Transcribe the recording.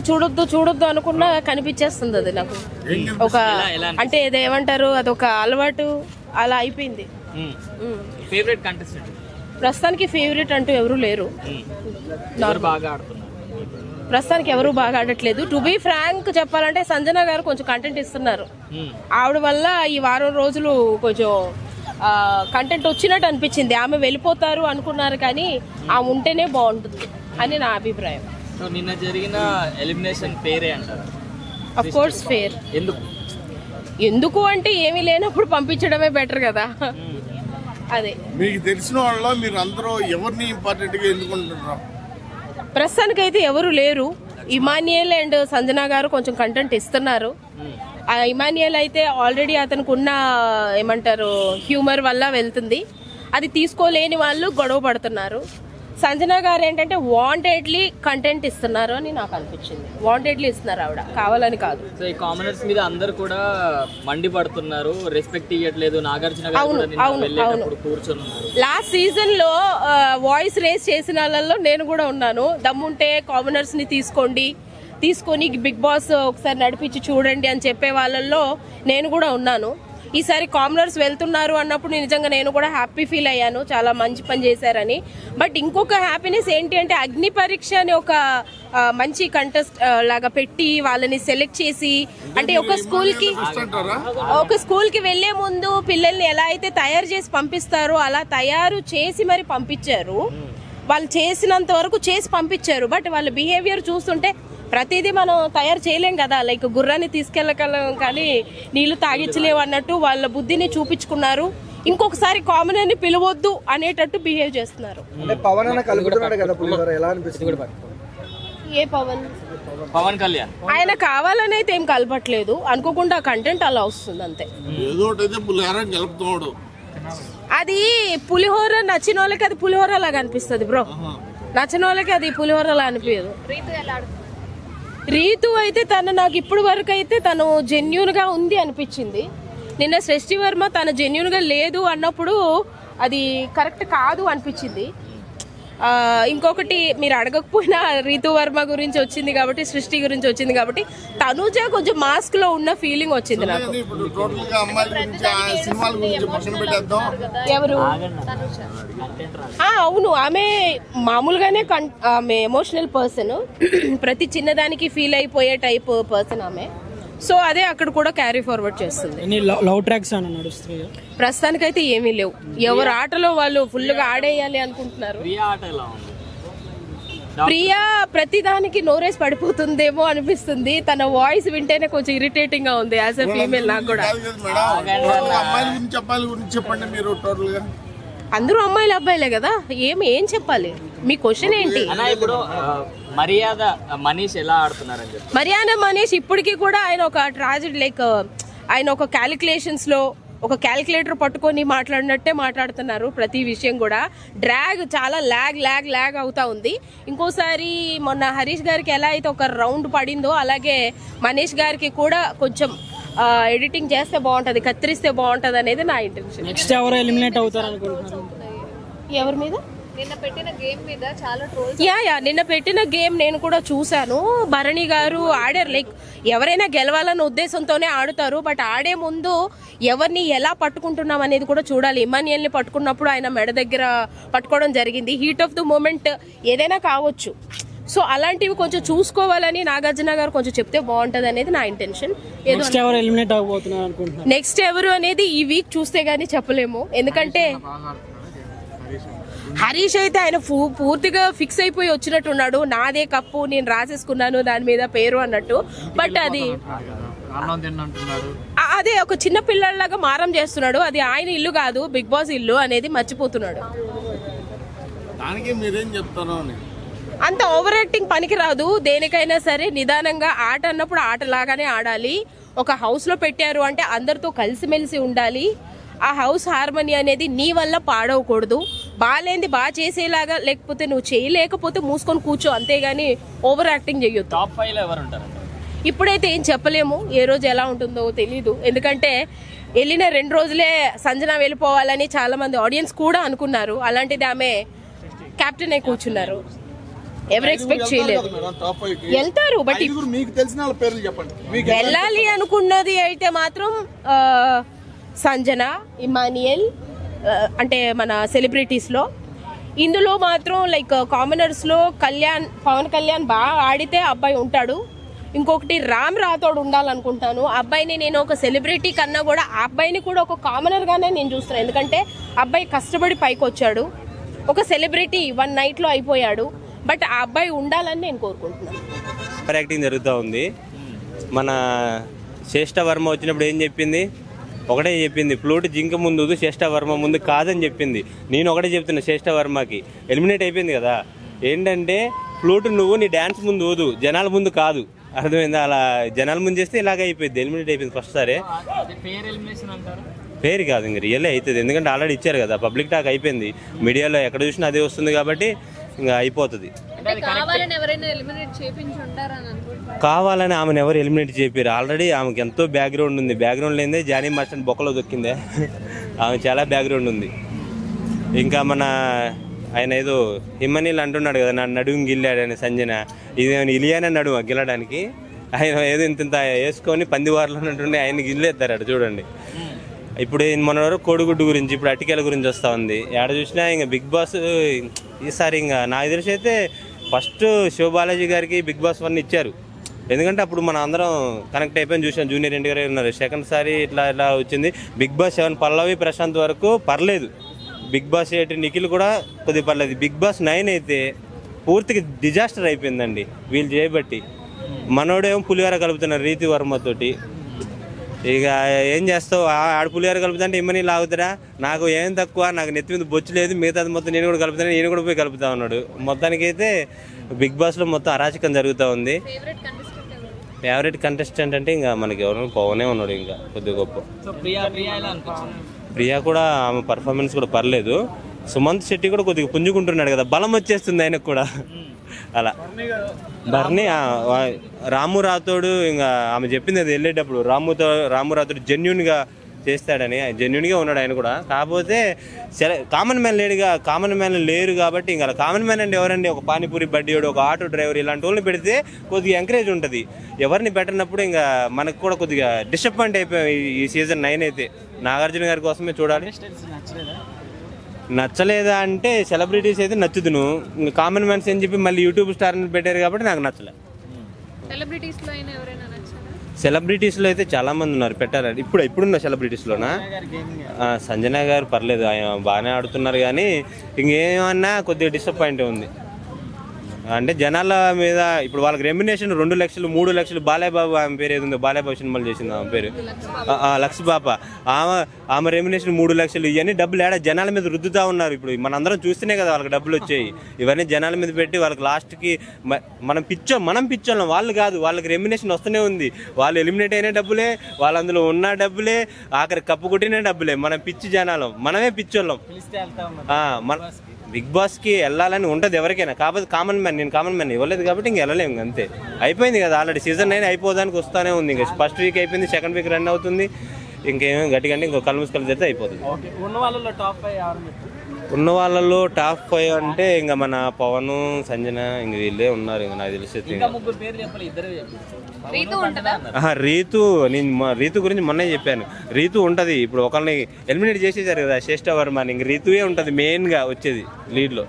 చూడొద్దు అనుకున్నా కనిపించేస్తుంది అది నాకు. ఒక అంటే ఏమంటారు, అదొక అలవాటు అలా అయిపోయింది. ఫేవరెట్ కంటెస్టెంట్ ప్రస్తుతానికి ఫేవరెట్ అంటూ ఎవరు లేరు. ప్రస్తుతానికి ఎవరు బాగా ఆడట్లేదు. టు బి ఫ్రాంక్ చెప్పాలంటే సంజన గారు కొంచెం కంటెంట్ ఇస్తున్నారు. ఆవిడ వల్ల ఈ వారం రోజులు కొంచెం కంటెంట్ వచ్చినట్టు అనిపించింది. ఆమె వెళ్ళిపోతారు అనుకున్నారు కానీ ఆమె ఉంటేనే బాగుంటుంది అని నా అభిప్రాయం. నిన్న జరిగిన ఎలిమినేషన్ ఫేరే అంటారు? Of course fair. ఎందుకు అంటే ఏమీ లేనప్పుడు పంపించడమే బెటర్ కదా. అదే మీకు తెలిసిన వాళ్ళలో మీరు అందరూ ఎవరిని ఇంపార్టెంట్ గా ఎన్నుకుంటున్నారు? ప్రస్తుతానికైతే ఎవరు లేరు. ఇమాన్యుయల్ అండ్ సంజన గారు కొంచెం కంటెంట్ ఇస్తున్నారు. ఆ ఇమాన్యుయల్ అయితే ఆల్రెడీ అతనికి ఉన్న ఏమంటారు హ్యూమర్ వల్ల వెళ్తుంది. అది తీసుకోలేని వాళ్ళు గొడవ పడుతున్నారు. సంజన గారు ఏంటంటే వాంటెడ్లీ కంటెంట్ ఇస్తున్నారు అని నాకు అనిపించింది. వాంటెడ్లీ ఇస్తున్నారు ఆవిడ, కావాలని కాదు. సో ఈ కామెంట్స్ మీద అందరు కూడా మండి పడుతున్నారు, రెస్పెక్ట్ ఇవ్వట్లేదు. నాగార్జున గారు కూర్చొని లాస్ట్ సీజన్ లో వాయిస్ రేస్ చేసిన వాళ్ళలో నేను కూడా ఉన్నాను. దమ్ముంటే కామనర్స్ ని తీసుకొని బిగ్ బాస్ ఒకసారి నడిపించి చూడండి అని చెప్పే వాళ్ళల్లో నేను కూడా ఉన్నాను. ఈసారి కామనర్స్ వెళ్తున్నారు అన్నప్పుడు నిజంగా నేను కూడా హ్యాపీ ఫీల్ అయ్యాను, చాలా మంచి పని చేశారని. బట్ ఇంకొక హ్యాపీనెస్ ఏంటి అంటే అగ్ని పరీక్ష అని ఒక మంచి కంటెస్ట్ లాగా పెట్టి వాళ్ళని సెలెక్ట్ చేసి, అంటే ఒక స్కూల్ కి వెళ్లే ముందు పిల్లల్ని ఎలా అయితే తయారు చేసి పంపిస్తారో అలా తయారు చేసి మరి పంపించారు. వాళ్ళు చేసినంత వరకు చేసి పంపించారు. బట్ వాళ్ళ బిహేవియర్ చూస్తుంటే ప్రతిదీ మనం తయారు చేయలేం కదా. లైక్ గుర్రాన్ని తీసుకెళ్ళగలం కానీ నీళ్లు తాగించలేవు అన్నట్టు వాళ్ళ బుద్ధిని చూపించుకున్నారు. ఇంకొకసారి కామన్ ని పిలవద్దు అనేటట్టు బిహేవ్ చేస్తున్నారు. ఏ పవన్ కళ్యాణ్ ఆయన కావాలని అయితే ఏం కలపట్లేదు, అనుకోకుండా కంటెంట్ అలా వస్తుంది అంతే. అది పులిహోర నచ్చిన వాళ్ళకి అది పులిహోర లాగా అనిపిస్తుంది బ్రో, నచ్చిన వాళ్ళకి అది పులిహోర లా అనిపించదు. రీతు అయితే నాకు ఇప్పుడు వరకు అయితే తను జెన్యూన్ గా ఉంది అనిపించింది. నిన్న సృష్టి వర్మ తను జెన్యూన్ గా లేదు అన్నప్పుడు అది కరెక్ట్ కాదు అనిపించింది. ఇంకొకటి మీరు అడగకపోయినా రీతు వర్మ గురించి వచ్చింది కాబట్టి, సృష్టి గురించి వచ్చింది కాబట్టి తనుజ కొంచెం మాస్క్ లో ఉన్న ఫీలింగ్ వచ్చింది నాకు. ఎవరు? అవును, ఆమె మామూలుగానే ఆమె ఎమోషనల్ పర్సన్, ప్రతి చిన్నదానికి ఫీల్ అయిపోయే టైప్ పర్సన్ ఆమె. సో అదే అక్కడ కూడా క్యారీ ఫార్వర్డ్ చేస్తుంది. లవ్ ట్రాక్స్ అని నడుస్తాయి ప్రస్తుతానికైతే ఏమీ లేవు. ఎవరు ఆటలో వాళ్ళు ఫుల్ గా ఆడేయాలి అనుకుంటున్నారు. ప్రియా ప్రతిదానికి నోరేసి పడిపోతుందేమో అనిపిస్తుంది. తన వాయిస్ వింటేనే కొంచెం ఇరిటేటింగ్ గా ఉంది యాజ్ ఎ ఫీమేల్. నాకు కూడా అందరూ అమ్మాయిలు అబ్బాయిలే కదా, ఏం చెప్పాలి? మీ క్వశ్చన్ ఏంటి? ఇప్పుడు మర్యాద మనీష్ ఎలా ఆడుతున్నారని చెప్పి. మర్యాద మనీష్ ఇప్పటికీ కూడా ఆయన ఒక ట్రాజెడీ, లైక్ ఆయన ఒక క్యాలిక్యులేషన్స్ లో ఒక క్యాలిక్యులేటర్ పట్టుకొని మాట్లాడినట్టే మాట్లాడుతున్నారు. ప్రతి విషయం కూడా చాలా ల్యాగ్ అవుతా ఉంది. ఇంకోసారి మొన్న హరీష్ గారికి ఎలా అయితే ఒక రౌండ్ పడిందో అలాగే మనీష్ గారికి కూడా కొంచెం ఎడిటింగ్ చేస్తే బాగుంటది, కత్తిరిస్తే బాగుంటది అనేది నా ఇంటెన్షన్. నెక్స్ట్ ఎవరు ఎలిమినేట్ అవుతారు అనుకుంటున్నారు? ఎవరి మీద? నిన్న పెట్టిన గేమ్ మీద చాలా ట్రోల్స్. నిన్న పెట్టిన గేమ్ నేను కూడా చూసాను. భరణి గారు ఆడారు, లైక్ ఎవరైనా గెలవాలన్న ఉద్దేశంతోనే ఆడుతారు. బట్ ఆడే ముందు ఎవరిని ఎలా పట్టుకుంటున్నాం అనేది కూడా చూడాలి. ఇమాన్యుయల్ ని పట్టుకున్నప్పుడు ఆయన మెడ దగ్గర పట్టుకోవడం జరిగింది. హీట్ ఆఫ్ ద మూమెంట్ ఏదైనా కావచ్చు. సో అలాంటివి కొంచెం చూసుకోవాలని నాగార్జున గారు కొంచెం చెప్తే బాగుంటది అనేది నా ఇంటెన్షన్. నెక్స్ట్ ఎవరు అనేది ఈ వీక్ చూస్తే గానీ చెప్పలేము. ఎందుకంటే హరీష్ అయితే ఆయన పూర్తిగా ఫిక్స్ అయిపోయి వచ్చినట్టున్నాడు. నాదే కప్పు, నేను రాసేసుకున్నాను దాని మీద పేరు అన్నట్టు. బట్ అదే ఒక చిన్న పిల్లలాగా మారం చేస్తున్నాడు. అది ఆయన ఇల్లు కాదు, బిగ్ బాస్ ఇల్లు అనేది మర్చిపోతున్నాడు. అంత ఓవర్ యాక్టింగ్ పనికిరాదు. దేనికైనా సరే నిదానంగా ఆట అన్నప్పుడు ఆటలాగానే ఆడాలి. ఒక హౌస్ లో పెట్టారు అంటే అందరితో కలిసిమెలిసి ఉండాలి. ఆ హౌస్ హార్మనీ అనేది నీ వల్ల పాడవకూడదు. బాగాలేంది బాగా చేసేలాగా, లేకపోతే నువ్వు చేయలేకపోతే మూసుకొని కూర్చో, అంతేగాని ఓవర్ యాక్టింగ్ చెయ్యొద్దు. టాప్ 5 లో ఎవరు ఉంటారు? ఇప్పుడైతే ఏం చెప్పలేము, ఏ రోజు ఎలా ఉంటుందో తెలీదు. ఎందుకంటే వెళ్ళిన 2 రోజులే సంజన వెళ్ళిపోవాలని చాలా మంది ఆడియన్స్ కూడా అనుకున్నారు. అలాంటిది ఆమె కెప్టెన్ అయి కూర్చున్నారు. ఎవరు ఎక్స్పెక్ట్ చేయలేదు. వెళ్తారు బట్ మీకు తెలిసిన వాళ్ళ పేర్లు చెప్పండి. వెళ్ళాలి అనుకున్నది అయితే మాత్రం సంజన, ఇమానియల్, అంటే మన సెలబ్రిటీస్ లో. ఇందులో మాత్రం లైక్ కామనర్స్ లో పవన్ కళ్యాణ్ బాగా ఆడితే అబ్బాయి ఉంటాడు. ఇంకొకటి రామ్ రాథోడ్ ఉండాలనుకుంటాను. అబ్బాయిని నేను ఒక సెలబ్రిటీ కన్నా కూడా ఆ అబ్బాయిని కూడా ఒక కామనర్ గానే నేను చూస్తున్నాను. ఎందుకంటే అబ్బాయి కష్టపడి పైకి వచ్చాడు, ఒక సెలబ్రిటీ 1 night లో అయిపోయాడు. బట్ ఆ అబ్బాయి ఉండాలని నేను కోరుకుంటున్నాను. యాక్టింగ్ జరుగుతూ ఉంది. మన శ్రేష్ఠ వర్మ వచ్చినప్పుడు ఏం చెప్పింది? ఒకటే చెప్పింది, ఫ్లూట్ జింక ముందు శ్రేష్ఠ వర్మ ముందు కాదని చెప్పింది. నేను ఒకటే చెప్తున్నా, శ్రేష్ఠ వర్మకి ఎలిమినేట్ అయిపోయింది కదా. ఏంటంటే ఫ్లూట్ నువ్వు నీ డ్యాన్స్ ముందు ఊదు, జనాల ముందు కాదు. అర్థమైందా? అలా జనాల ముందు చేస్తే ఇలాగ అయిపోయింది, ఎలిమినేట్ అయిపోయింది ఫస్ట్ సారే. ఫేర్ కాదు, ఇంక రియల్లే అవుతుంది. ఎందుకంటే ఆల్రెడీ ఇచ్చారు కదా, పబ్లిక్ టాక్ అయిపోయింది. మీడియాలో ఎక్కడ చూసినా అదే వస్తుంది కాబట్టి ఇంకా అయిపోతుంది. కావాలని ఆమెను ఎవరు ఎలిమినేట్ చేయలేరు. ఆల్రెడీ ఆమెకి ఎంతో బ్యాక్గ్రౌండ్ ఉంది. బ్యాక్గ్రౌండ్ లేదే జానీ మాస్టర్ బొక్కలో దొక్కిందే. ఆమె చాలా బ్యాక్గ్రౌండ్ ఉంది. ఇంకా మన ఆయన ఏదో హిమ్మనీళ్ళు అంటున్నాడు కదా, నన్ను నడుము గిల్లాడని సంజన. ఇదేమైనా ఇలియానే నడుము గిల్లడానికి? ఆయన ఏదో ఇంత వేసుకొని పందివారిలో ఉన్నట్టుండి ఆయన గిల్లేస్తారట చూడండి. ఇప్పుడు మొన్న వరకు కోడిగుడ్డు గురించి, ఇప్పుడు అటికెల గురించి వస్తూ ఉంది. ఎక్కడ చూసినా ఇంకా బిగ్ బాస్ ఈసారి ఇంకా నాకు తెలిసి అయితే ఫస్ట్ శివబాలాజీ గారికి బిగ్ బాస్ 1 ఇచ్చారు. ఎందుకంటే అప్పుడు మన అందరం కనెక్ట్ అయిపోయి చూసాం. జూనియర్ ఎన్టీఆర్ గారు ఉన్నారు. సెకండ్ సారి ఇట్లా వచ్చింది. బిగ్ బాస్ 7 పల్లవి ప్రశాంత్ వరకు పర్లేదు. బిగ్ బాస్ 8 నిఖిల్ కూడా కొద్దిగా పర్లేదు. బిగ్ బాస్ 9 అయితే పూర్తిగా డిజాస్టర్ అయిపోయిందండి వీళ్ళు చేయబట్టి. మనోడేమో పులిహోర కలుపుతున్నారు రీతి వర్మతోటి. ఇక ఏం చేస్తావు, ఆడు పులిహోర కలుపుతుంటే ఇమ్మని లాగుతారా? నాకు ఏం తక్కువ, నాకు నెత్తి మీద బొచ్చు లేదు, మిగతాది మొత్తం నేను కూడా కలుపుతాను, నేను కూడా పోయి కలుపుతా ఉన్నాడు. మొత్తానికి అయితే బిగ్ బాస్లో మొత్తం అరాచకం జరుగుతూ ఉంది. ఫేవరెట్ కంటెస్టెంట్ అంటే ఇంకా మనకి ఎవరైనా పవనే ఉన్నాడు. ఇంకా కొద్దిగా గొప్ప ప్రియా కూడా, ఆమె పర్ఫార్మెన్స్ కూడా పర్లేదు. సుమంత్ శెట్టి కూడా కొద్దిగా పుంజుకుంటున్నాడు కదా, బలం వచ్చేస్తుంది ఆయనకు కూడా. అలా బర్నీ రాము రాథోడు ఇంకా ఆమె చెప్పింది అది వెళ్ళేటప్పుడు, రాము రాథోడు జెన్యున్గా చేస్తాడని. జెన్యున్గా ఉన్నాడు ఆయన కూడా. కాకపోతే కామన్ మ్యాన్ లేరు కాబట్టి ఇంకా కామన్ మ్యాన్ అంటే ఎవరండి? ఒక పానీపూరి బడ్డీయోడు, ఒక ఆటో డ్రైవర్, ఇలాంటి వాళ్ళని పెడితే కొద్దిగా ఎంకరేజ్ ఉంటుంది. ఎవరిని పెట్టినప్పుడు ఇంకా మనకు కూడా కొద్దిగా డిసప్పాయింట్ అయిపోయాం ఈ సీజన్ 9 అయితే. నాగార్జున గారి కోసమే చూడాలి. నచ్చలేదా అంటే సెలబ్రిటీస్ అయితే నచ్చుదును, ఇంకా కామన్ మ్యాన్స్ అని చెప్పి మళ్ళీ యూట్యూబ్ స్టార్ని పెట్టారు కాబట్టి నాకు నచ్చలే. సెలబ్రిటీస్లో అయితే చాలా మంది ఉన్నారు పెట్టారండి. ఇప్పుడున్న సెలబ్రిటీస్లోనా సంజన గారు పర్లేదు, ఆయన బాగానే ఆడుతున్నారు. కానీ ఇంకేమన్నా కొద్దిగా డిసప్పాయింట్ ఉంది. అంటే జనాల మీద ఇప్పుడు వాళ్ళకి రెమ్యునేషన్ 2 లక్షలు 3 లక్షలు. బాలయ్యబాబు ఆమె పేరు ఏది ఉందో, బాలయ్యబాబు సినిమాలు చేసింది ఆమె పేరు లక్ష బాప. ఆమె రెమ్యునేషన్ 3 లక్షలు. ఇవన్నీ డబ్బులు ఏడా జనాల మీద రుద్దుతా ఉన్నారు. ఇప్పుడు మనందరం చూస్తేనే కదా వాళ్ళకి డబ్బులు వచ్చాయి. ఇవన్నీ జనాల మీద పెట్టి వాళ్ళకి లాస్ట్కి మనం పిచ్చోళ్ళం, వాళ్ళు కాదు. వాళ్ళకి రెమ్యునేషన్ వస్తూనే ఉంది. వాళ్ళు ఎలిమినేట్ అయిన డబ్బులే, వాళ్ళు అందులో ఉన్న డబ్బులే, ఆఖరి కప్పు కొట్టిన డబ్బులే. మనం పిచ్చి జనాలం, మనమే పిచ్చోళ్ళం. బిగ్ బాస్కి వెళ్ళాలని ఉంటుంది ఎవరికైనా. కాకపోతే నేను కామన్ మ్యాన్ ఇవ్వలేదు కాబట్టి ఇంక వెళ్ళలేము, అంతే. అయిపోయింది కదా ఆల్రెడీ. సీజన్ 9 అయిపోదానికి వస్తూనే ఉంది. ఇంకా ఫస్ట్ వీక్ అయిపోయింది, సెకండ్ వీక్ రన్ అవుతుంది. ఇంకేమో గట్టిగా ఇంకో కళ్ళు జరిగితే అయిపోతుంది. ఉన్న వాళ్ళలో టాప్ 5 అంటే ఇంకా మన పవన్, సంజన, ఇంక వీళ్ళే ఉన్నారు. ఇంకా నాకు తెలిసి రీతు గురించి మొన్నే చెప్పాను. రీతు ఉంటుంది. ఇప్పుడు ఒకరిని ఎలిమినేట్ చేసేసారు కదా శ్రేష్ఠ వర్మ, ఇంక రీతువే ఉంటుంది మెయిన్గా వచ్చేది లీడ్లో.